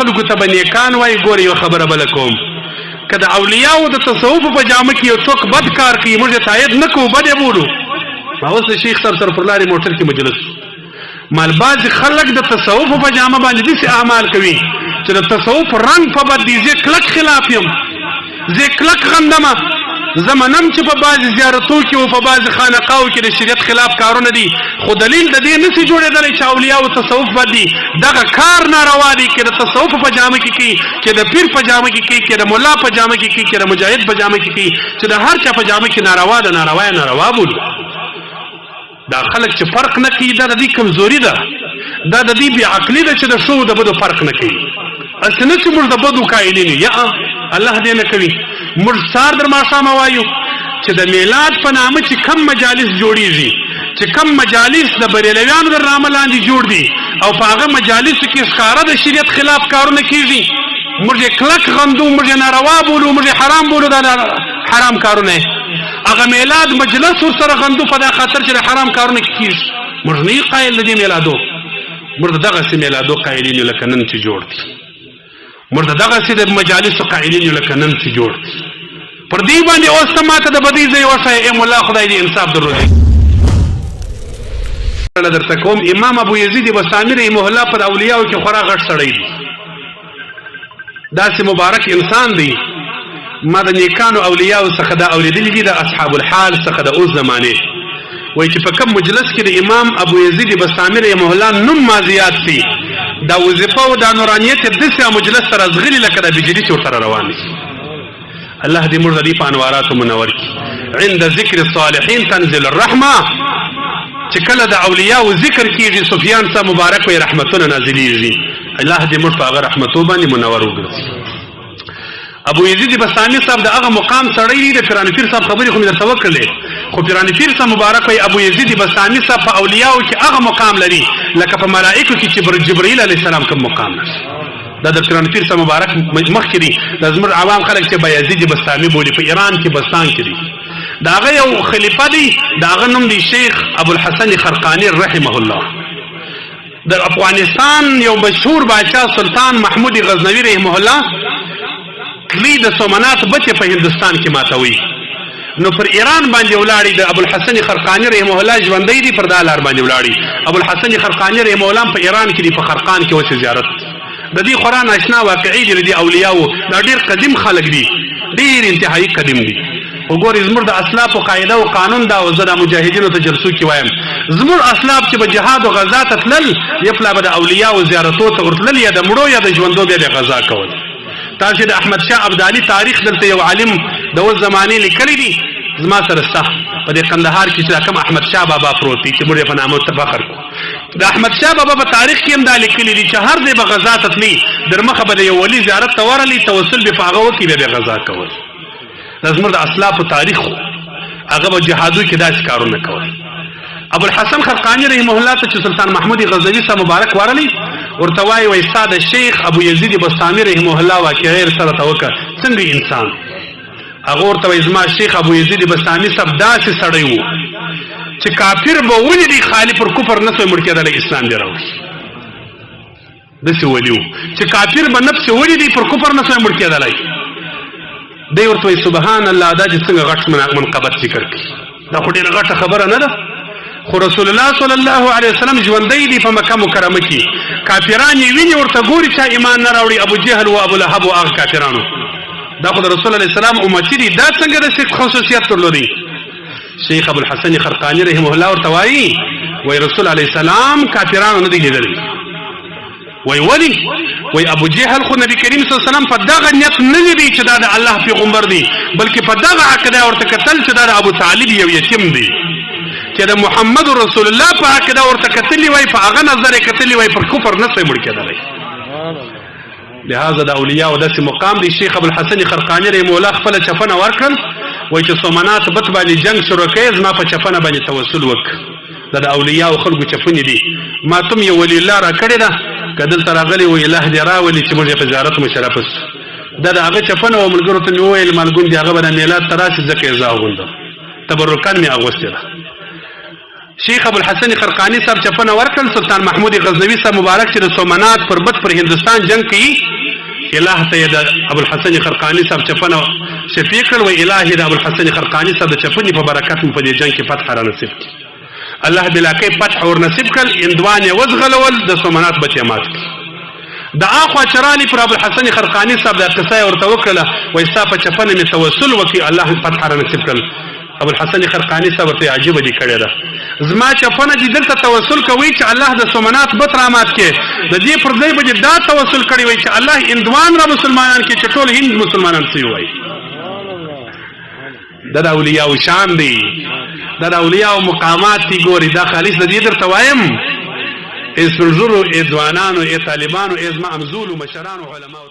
خلکو ته به نیکان وایي. ګورې یوه خبره بله کوم، که د اولیاو د تصوف په جامه کې یو څوک بد کار کوي موږ یې تایید نه کوو، بد یې بولو. ما اوس د شیخ صاحب سره پر لارې موټر کې مجلس مال بعضې خلک د تصوف په جامه باندې داسې اعمال کوي چې د تصوف رنګ په بد دي. زه کلک خلاف یم، زه کلک غندمه. زه منم چې په بعضې زیارتو کې او په بعضې خانقاو کې د شریعت خلاف کارونه دي، خو دلیل د دې نسي جوړېدلی چې اولیاو تصوف بد دي. دغه کار ناروا دی که د تصوف په جامه کې کوي، که د پیر په جامه کې کوي، که د ملا په جامه کې کوي، که د مجاهد په جامه کې کوي، چې د هر چا په جامه کې ناروا ده، ناروا یې ناروا بولو. دا خلک چې فرق نه کوي دا د دې کمزوري ده، دا د دې بېعقلي ده چې د ښو د بدو فرق نه کوي. هسې نه چې موږ د بدو قایلین یو، یا الله دې نه کوي. موږ سهار در ماښامه وایو چې د میلاد په نامه چې کم مجالس جوړیږي، چې کم مجالس د بریلویانو در نامه لاندې جوړ دي او په هغه مجالسو کې ښکاره د شریعت خلاف کارونه کېږي، موږ یې کلک غندو، موږ یې ناروا بولو، موږ یې حرام بولو. دا حرام کارونه هغه میلاد مجلس ورسره غندو په دا خاطر چې د حرام کارونه کېږي. موږ نه یو قایل د دې میلادو، موږ د دغسې میلادو قایلین یو لکه نن چې جوړ دي، موږ د دغسې د مجالسو قایلین یو لکه نن چې جوړ دي. پر دې باندې اوس ته ما ته د بدۍ ځای وښایه. ای مولا خدای دې انصاف درولي. درته کوم امام ابو یزید بسطامي رحمه الله پر اولیاو کې خورا غټ سړی دی، داسې مبارک انسان دی. ما د نیکانو اولیاو څخه دا اولیدلي دي، د اصحاب الحال څخه د اوس زمانې. وایي چې په کوم مجلس کې د امام ابو یزید بسطامي رحمه الله نوم ما زیات شي، دا وظیفه او دا نورانیت یې داسې مجلس سره ځغلي لکه د بجلي چې ورسره روان دي. الله دې موږ د دې په انواراتو منور کړي. عند ذکر الصالحین تنزل الرحمه، چې کله د اولیاو ذکر کېږي سفیان صاحب مبارک وایي رحمتونه نازلېږي. الله دې موږ په هغه رحمتو باندې منور وګرځي. ابو یزید بسطامي صاحب د هغه مقام سړی دی، د پیران پیر صاحب خبرې خو مې درته وکړلې، خو پیران پیر صاحب مبارک وایي ابو یزید بسطامي صاحب په اولیاو کې هغه مقام لري لکه په ملائکو کې چې جبرائیل علیه السلام کوم مقام لري. دا د پیران پیر صاحب مبارک مخکې دي. دا زموږ عوام خلک چې بایزید بسطامي بولي په ایران کې بستان کې دي. د هغه یو خلیفه دی، د هغه نوم دی شیخ ابوالحسن خرقاني رحمه الله. د افغانستان یو مشهور بادشاه سلطان محمود غزنوي رحمه الله کلی د سومنات بچې په هندوستان کې ماتوي، نو پر ایران باندې ولاړی. د ابوالحسن خرقاني رحمه الله ژوندی دی، پر دا لار باندې ولاړی. ابوالحسن خرقاني رحمه الله په ایران کې دی، په خرقان کې اوس زیارت. د دې خورا ناشنا واقعي دي، د اولیاءو دا ډېر قدیم خلک دي، ډېر انتهایی قدیم دي. وګورئ زموږ د اسلافو قاعده او قانون دا، او زه د مجاهدینو ته جلسو کې وایم زموږ اسلاف چې به جهاد او غزا ته تلل، یفلا به د اولیاءو زیارتو ته ورتلل، یا د مړو یا د ژوندو بیا د غزا کول. تاسو د احمد شاه ابدالي تاریخ دلته یو عالم د اوس زمانې لیکلی دي، زما سره ستا په دې قندهار کې چې کوم احمد شاه بابا پروت دی چې موږ یې په نامه فخر کوو. د احمد شاه بابا په تاریخ کې هم دا لیکلي دي چې هر ځای به غزا ته تلي، در مخه به د یو ولي زیارت ته ورغلي، توسل به په هغه وکړي، بیا به غزا کول. دا زموږ د اسلافو تاریخ و، هغه به جهادو کې داسې کارونه کول. ابوالحسن خرقاني رحمه الله ته چې سلطان محمود غزنوي صاحب مبارک ورغلی، ورته وایي وایي ستا د شیخ ابو یزید بسطامي رحمه الله واقعه سره ته وکړه څنګه انسان. هغه ورته وایي زما شیخ ابو یزید بسطامي صاحب داسې سړی و چې کافر به ولیدي خالي پر کفر نه سوی مړ کېدلی، اسلام دې راوړي. داسې ولي و چې کافر به نفس ولیدي پر کفر نه سوی مړ کېدلی. دی ورته وایي سبحان الله، دا چې څنګه غټ منقبت ذکر کړي، دا خو ډېره غټه خبره نه ده. خو رسول الله صلی الله علیه وسلم ژوندی دی په مکه مکرمه کې، کافران یې ویني ورته ګوري چې ایمان نه راوړي، ابو جهل او ابو لهب او هغه کافرانو. دا خو د رسول الله السلام امتی دي، دا څنګه د خصوصیت درلودي. شیخ ابوالحسن خرقاني رحمه الله ورته وایي وایي رسول علیه السلام کافرانو نه دی لیدلی. وایي ولې؟ وایي ابو جهل خو نبی کریم صلی الله علیه وسلم په دغه نیت نه لیدي چې دا د الله پیغمبر دی، بلکې په دغه عقیده ورته کتل چې دا د ابو طالب یو یتیم دی، چې د محمد رسول الله په عقیده ورته کتلی وای، په هغه نظر یې کتلی وای، پر کفر نه سوی مړ کېدلی. لهذا د اولیاو داسې مقام دی. شیخ ابوالحسن خرقاني رحمه الله خپله چپنه ورکړل، وایي چې سومنات بت باندې جنګ شروع کوي، زما په چپنه باندې توسل وکړه. دا د اولیاو خلکو چپنې دي. ما تم یو ولی الله را کړې ده، که دلته راغلی وایي الله دې راولي چې موږ یې په زیارت مشرف شو. دا د هغه چپنه و، ملګرو ته مې وویل مالګون دي هغه به د میلاد ته راشي، ځکه یې زه اغوندم، تبرکان مې اغوستې ده. شیخ ابوالحسن خرقاني صاحب چپنه ورکړل، سلطان محمود غزنوي صاحب مبارک چې د سومنات پر بت پر هندوستان جنگ کوي، الہ ته د ابوالحسن خرقاني صاحب چپنه شفیع کړ و الهي د ابوالحسن خرقاني صاحب د چپنې په برکت مو په دې جنګ کې فتح را نصیب کړي الله بلاکې فتح ور نصیب کړ اندوان یې وزغلول د سومنات بچې مات د اخوا چرالي پر ابوالحسن خرقاني صاحب د قصه ورته وکړه وایي ستا په چپنه مې توسل وکړي الله فتح را نصیب کړ ابوالحسن خرقاني صاحب ته عجیبه دي کړې ده زما چپنه دي دلته توسل کوي چې الله د سومنات بت را مات کړي د دې پر ځای به دا توسل کړی وي چې الله اندوان را مسلمانان کې چې ټول هند مسلمانان سي وي دا اولیاء شان دي دا اولیاء مقامات دي ګوري دا خالص د دې درته وایم اسرجرو ادوانانو ای طالبانو ازما امزول مشرانو علماء